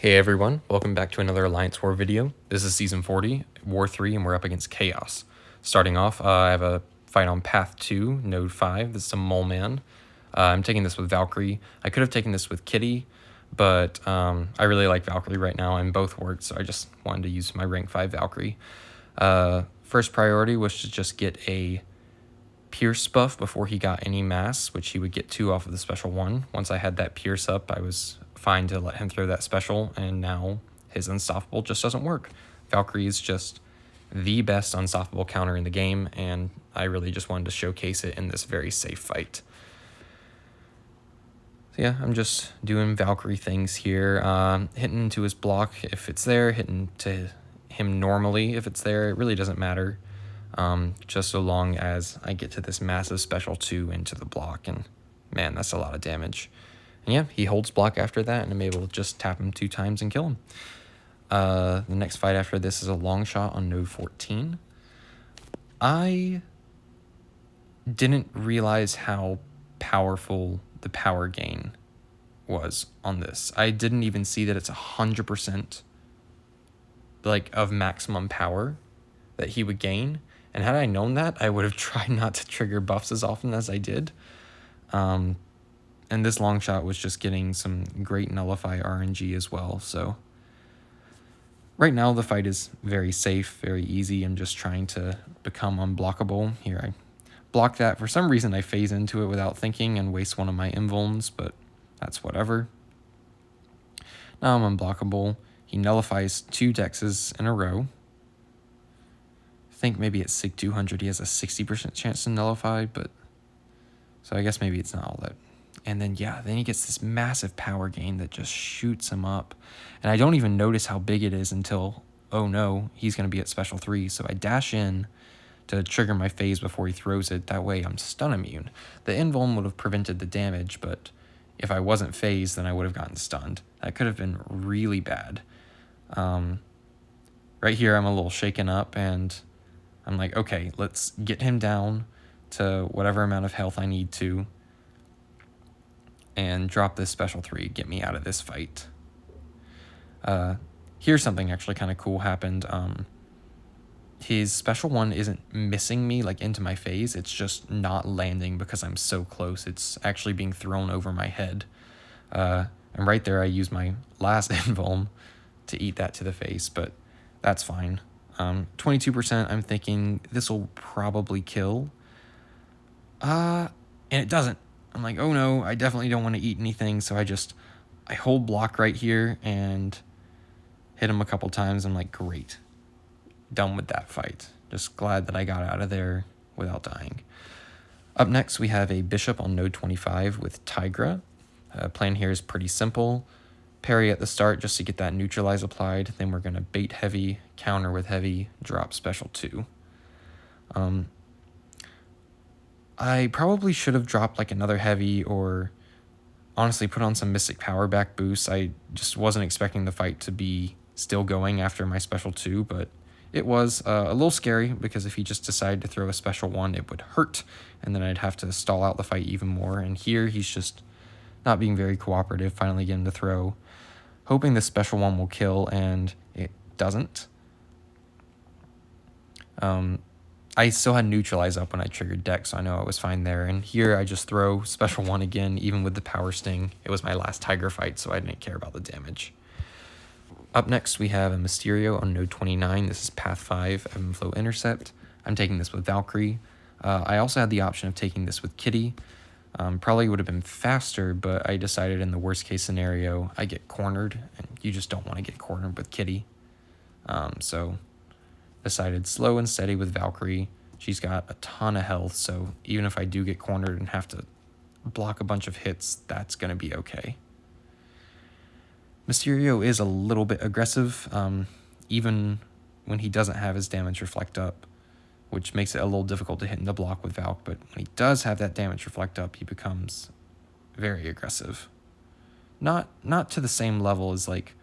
Hey everyone, welcome back to another Alliance War video. This is Season 40, War 3, and we're up against Chaos. Starting off, I have a fight on Path 2, Node 5. This is a Mole Man. I'm taking this with Valkyrie. I could have taken this with Kitty, but I really like Valkyrie right now, and both worked, so I just wanted to use my rank 5 Valkyrie. First priority was to just get a Pierce buff before he got any mass, which he would get 2 off of the special 1. Once I had that Pierce up, I was fine to let him throw that special, and now his Unstoppable just doesn't work. Valkyrie is just the best Unstoppable counter in the game, and I really just wanted to showcase it in this very safe fight. So yeah, I'm just doing Valkyrie things here, hitting into his block if it's there, hitting to him normally if it's there. It really doesn't matter, just so long as I get to this massive special 2 into the block, and man, that's a lot of damage. And yeah, he holds block after that, and I'm able to just tap him 2 times and kill him. The next fight after this is a long shot on node 14. I didn't realize how powerful the power gain was on this. I didn't even see that it's 100% like of maximum power that he would gain. And had I known that, I would have tried not to trigger buffs as often as I did. And this long shot was just getting some great nullify RNG as well. So right now the fight is very safe, very easy. I'm just trying to become unblockable. Here I block that. For some reason I phase into it without thinking and waste one of my invulns, but that's whatever. Now I'm unblockable. He nullifies 2 dexes in a row. I think maybe at Sig 200 he has a 60% chance to nullify, but so I guess maybe it's not all that. And then, yeah, then he gets this massive power gain that just shoots him up. And I don't even notice how big it is until, oh no, he's going to be at special 3. So I dash in to trigger my phase before he throws it. That way I'm stun immune. The invuln would have prevented the damage, but if I wasn't phased, then I would have gotten stunned. That could have been really bad. Right here, I'm a little shaken up, and I'm like, okay, let's get him down to whatever amount of health I need to, and drop this special 3, get me out of this fight. Here's something actually kind of cool happened. His special 1 isn't missing me like into my phase, it's just not landing because I'm so close. It's actually being thrown over my head. And right there I use my last invuln to eat that to the face, but that's fine. 22%, I'm thinking this will probably kill. And it doesn't. I'm like, oh no, I definitely don't want to eat anything, so I hold block right here and hit him a couple times. I'm like, great. Done with that fight. Just glad that I got out of there without dying. Up next, we have a bishop on node 25 with Tigra. Plan here is pretty simple. Parry at the start just to get that neutralize applied. Then we're going to bait heavy, counter with heavy, drop special 2. I probably should have dropped like another heavy, or honestly put on some Mystic Power back boosts. I just wasn't expecting the fight to be still going after my special 2, but it was a little scary because if he just decided to throw a special 1, it would hurt, and then I'd have to stall out the fight even more. And here he's just not being very cooperative, finally getting to throw, hoping the special 1 will kill, and it doesn't. I still had neutralize up when I triggered deck, so I know I was fine there. And here I just throw special 1 again, even with the power sting. It was my last Tiger fight, so I didn't care about the damage. Up next, we have a Mysterio on node 29. This is Path 5, Ebb and Flow Intercept. I'm taking this with Valkyrie. I also had the option of taking this with Kitty. Probably would have been faster, but I decided in the worst case scenario, I get cornered, and you just don't want to get cornered with Kitty. So decided slow and steady with Valkyrie. She's got a ton of health, so even if I do get cornered and have to block a bunch of hits, that's going to be okay. Mysterio is a little bit aggressive, even when he doesn't have his damage reflect up, which makes it a little difficult to hit in the block with Valk, but when he does have that damage reflect up, he becomes very aggressive. Not to the same level as like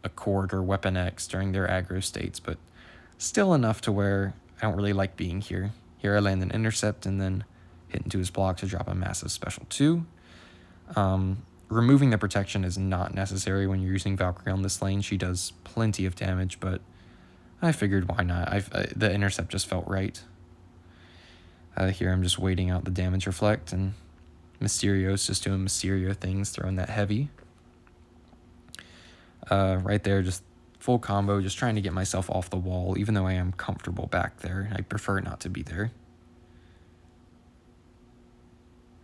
a Korg or Weapon X during their aggro states, but still enough to where I don't really like being here. Here I land an intercept and then hit into his block to drop a massive special 2. removing the protection is not necessary when you're using Valkyrie on this lane. She does plenty of damage, but I figured why not. The intercept just felt right. Here I'm just waiting out the damage reflect, and Mysterio's just doing Mysterio things, throwing that heavy. Right there, just full combo, just trying to get myself off the wall, even though I am comfortable back there. I prefer not to be there.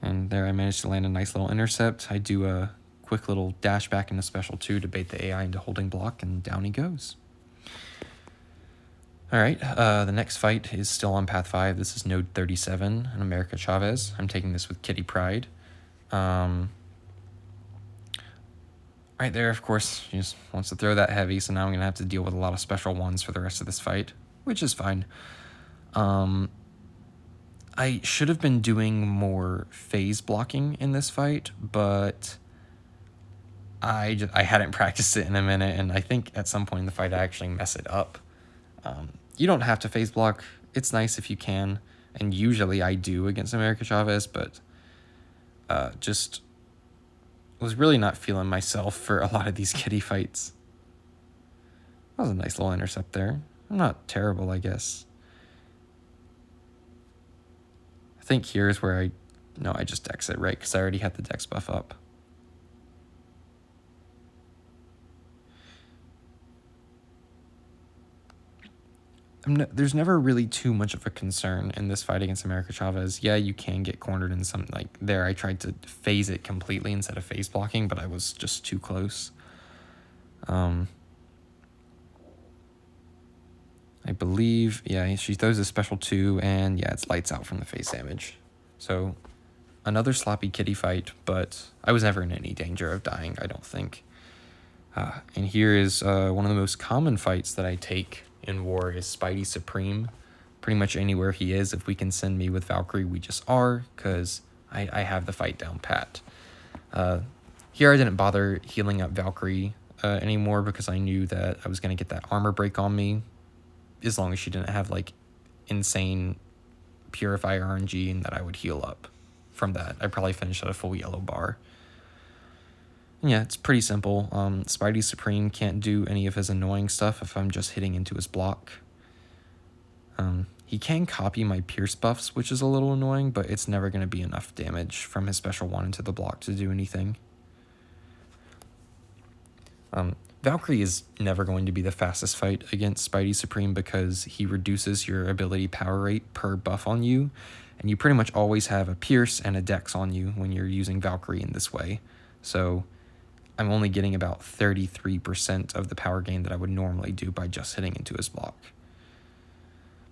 And there I managed to land a nice little intercept. I do a quick little dash back into special 2 to bait the AI into holding block, and down he goes. Alright, the next fight is still on Path 5. This is Node 37 and America Chavez. I'm taking this with Kitty Pryde. Right there, of course, she just wants to throw that heavy, so now I'm going to have to deal with a lot of special ones for the rest of this fight, which is fine. I should have been doing more phase blocking in this fight, but I hadn't practiced it in a minute, and I think at some point in the fight I actually mess it up. You don't have to phase block. It's nice if you can, and usually I do against America Chavez, but just was really not feeling myself for a lot of these kitty fights. That was a nice little intercept there. I'm not terrible, I guess. I think here's where I just exit, right? Because I already had the dex buff up. There's never really too much of a concern in this fight against America Chavez. Yeah, you can get cornered in something like there. I tried to phase it completely instead of phase blocking, but I was just too close. I believe, yeah, she throws a special 2, and yeah, it's lights out from the phase damage. So another sloppy kitty fight, but I was never in any danger of dying, I don't think. And here is one of the most common fights that I take in war is Spidey Supreme. Pretty much anywhere he is, if we can send me with Valkyrie, we just are, because I have the fight down pat. Here I didn't bother healing up Valkyrie anymore because I knew that I was going to get that armor break on me, as long as she didn't have like insane Purify RNG, and that I would heal up from that. I probably finished at a full yellow bar. And yeah, it's pretty simple. Spidey Supreme can't do any of his annoying stuff if I'm just hitting into his block. He can copy my Pierce buffs, which is a little annoying, but it's never going to be enough damage from his special 1 into the block to do anything. Valkyrie is never going to be the fastest fight against Spidey Supreme because he reduces your ability power rate per buff on you, and you pretty much always have a Pierce and a Dex on you when you're using Valkyrie in this way. So I'm only getting about 33% of the power gain that I would normally do by just hitting into his block.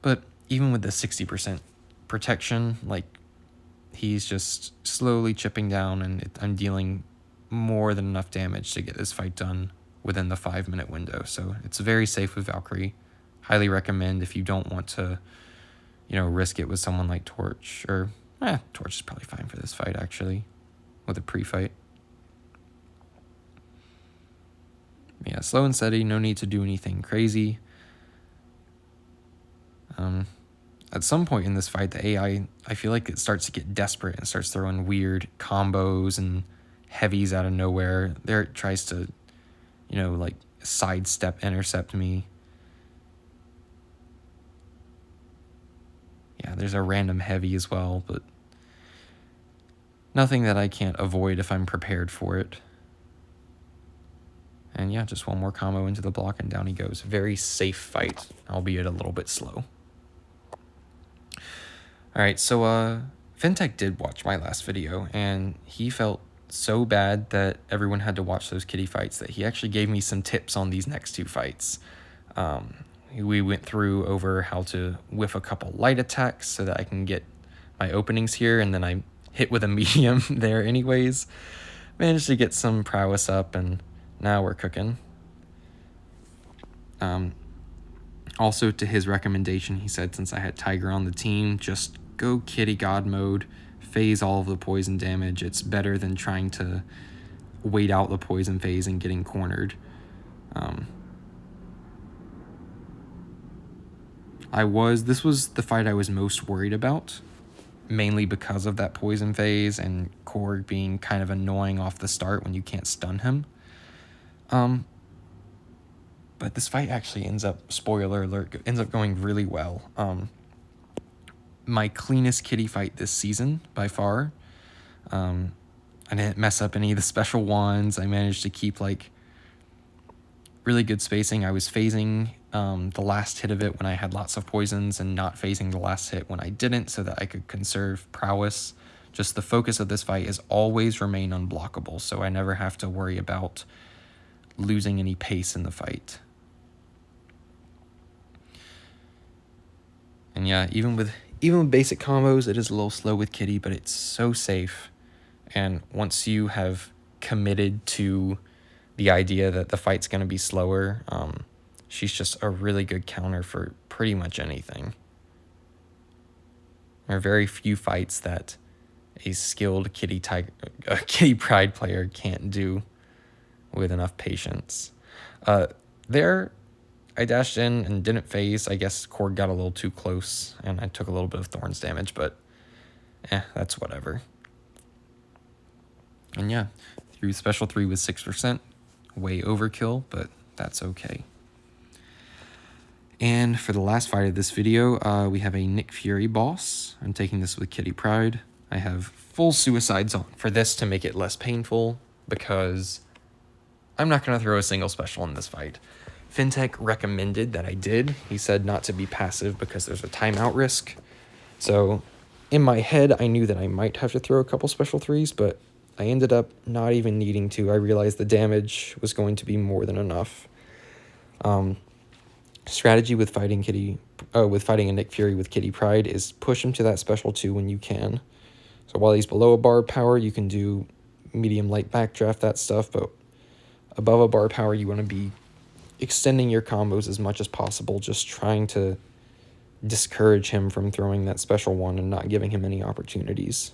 But even with the 60% protection, like, he's just slowly chipping down, and I'm dealing more than enough damage to get this fight done within the 5-minute window. So it's very safe with Valkyrie. Highly recommend if you don't want to, risk it with someone like Torch, or Torch is probably fine for this fight actually, with a pre-fight. Yeah, slow and steady, no need to do anything crazy. At some point in this fight, the AI, I feel like it starts to get desperate and starts throwing weird combos and heavies out of nowhere. There it tries to, like sidestep, intercept me. Yeah, there's a random heavy as well, but nothing that I can't avoid if I'm prepared for it. And yeah, just one more combo into the block and down he goes. Very safe fight, albeit a little bit slow. Alright, so Fintech did watch my last video, and he felt so bad that everyone had to watch those kitty fights that he actually gave me some tips on these next 2 fights. We went through over how to whiff a couple light attacks so that I can get my openings here, and then I hit with a medium there anyways. Managed to get some prowess up, and now we're cooking. Also, to his recommendation, he said since I had Tiger on the team, just go Kitty God mode, phase all of the poison damage. It's better than trying to wait out the poison phase and getting cornered. This was the fight I was most worried about, mainly because of that poison phase and Korg being kind of annoying off the start when you can't stun him. But this fight actually ends up, spoiler alert, ends up going really well. My cleanest kitty fight this season by far. I didn't mess up any of the special ones. I managed to keep like really good spacing. I was phasing the last hit of it when I had lots of poisons and not phasing the last hit when I didn't, so that I could conserve prowess. Just the focus of this fight is always remain unblockable, so I never have to worry about losing any pace in the fight. And yeah, even with basic combos, it is a little slow with Kitty, but it's so safe. And once you have committed to the idea that the fight's going to be slower, she's just a really good counter for pretty much anything. There are very few fights that a skilled Kitty Pride player can't do with enough patience. There, I dashed in and didn't phase. I guess Korg got a little too close, and I took a little bit of Thorns damage, but that's whatever. And yeah, through special 3 with 6%. Way overkill, but that's okay. And for the last fight of this video, we have a Nick Fury boss. I'm taking this with Kitty Pride. I have full suicides on for this to make it less painful, because I'm not going to throw a single special in this fight. Fintech recommended that I did. He said not to be passive because there's a timeout risk. So in my head, I knew that I might have to throw a couple special 3s, but I ended up not even needing to. I realized the damage was going to be more than enough. Strategy with fighting a Nick Fury with Kitty Pride is push him to that special 2 when you can. So while he's below a bar of power, you can do medium light backdraft, that stuff, but above a bar of power, you want to be extending your combos as much as possible, just trying to discourage him from throwing that special 1 and not giving him any opportunities.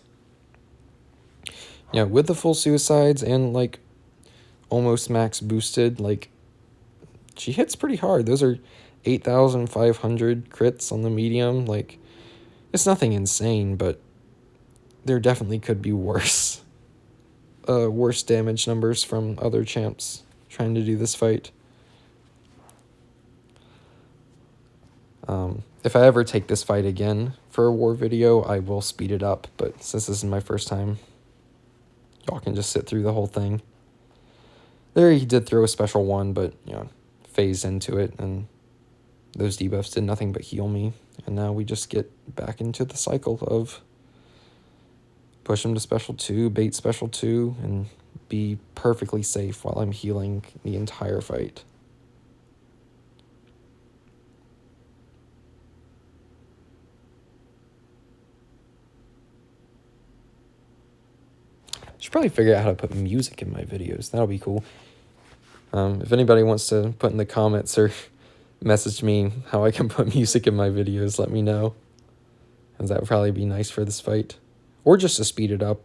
Yeah, with the full suicides and like almost max boosted, like she hits pretty hard. Those are 8,500 crits on the medium. Like, it's nothing insane, but there definitely could be worse. Worse damage numbers from other champs trying to do this fight. If I ever take this fight again for a war video, I will speed it up, but since this is my first time, y'all can just sit through the whole thing. There he did throw a special 1, but, you know, phased into it, and those debuffs did nothing but heal me. And now we just get back into the cycle of push him to special 2, bait special 2, and be perfectly safe while I'm healing the entire fight. Should probably figure out how to put music in my videos. That'll be cool. If anybody wants to put in the comments or message me how I can put music in my videos, let me know. Because that would probably be nice for this fight. Or just to speed it up.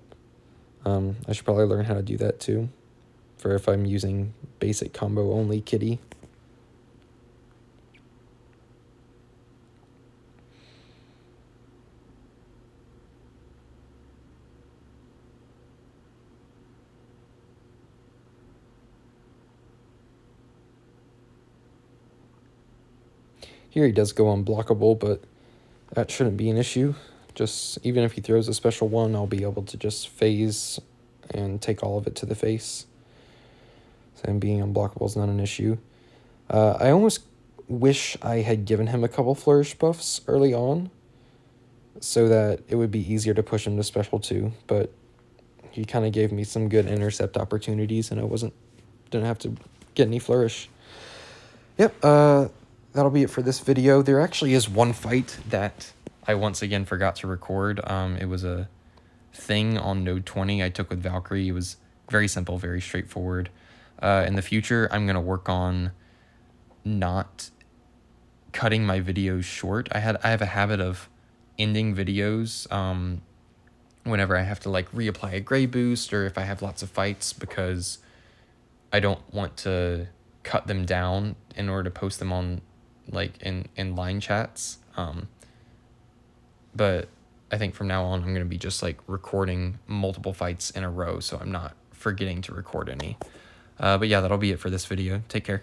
I should probably learn how to do that too. For if I'm using basic combo only Kitty. Here he does go unblockable, but that shouldn't be an issue. Just even if he throws a special 1, I'll be able to just phase and take all of it to the face. So him being unblockable is not an issue. I almost wish I had given him a couple flourish buffs early on, so that it would be easier to push him to special 2, but he kind of gave me some good intercept opportunities, and I didn't have to get any flourish. Yep, that'll be it for this video. There actually is one fight that I once again forgot to record. It was a thing on node 20 I took with Valkyrie. It was very simple, very straightforward. In the future, I'm going to work on not cutting my videos short. I have a habit of ending videos whenever I have to like reapply a gray boost, or if I have lots of fights, because I don't want to cut them down in order to post them on like in line chats. But I think from now on I'm going to be just like recording multiple fights in a row, so I'm not forgetting to record any. But yeah, that'll be it for this video. Take care.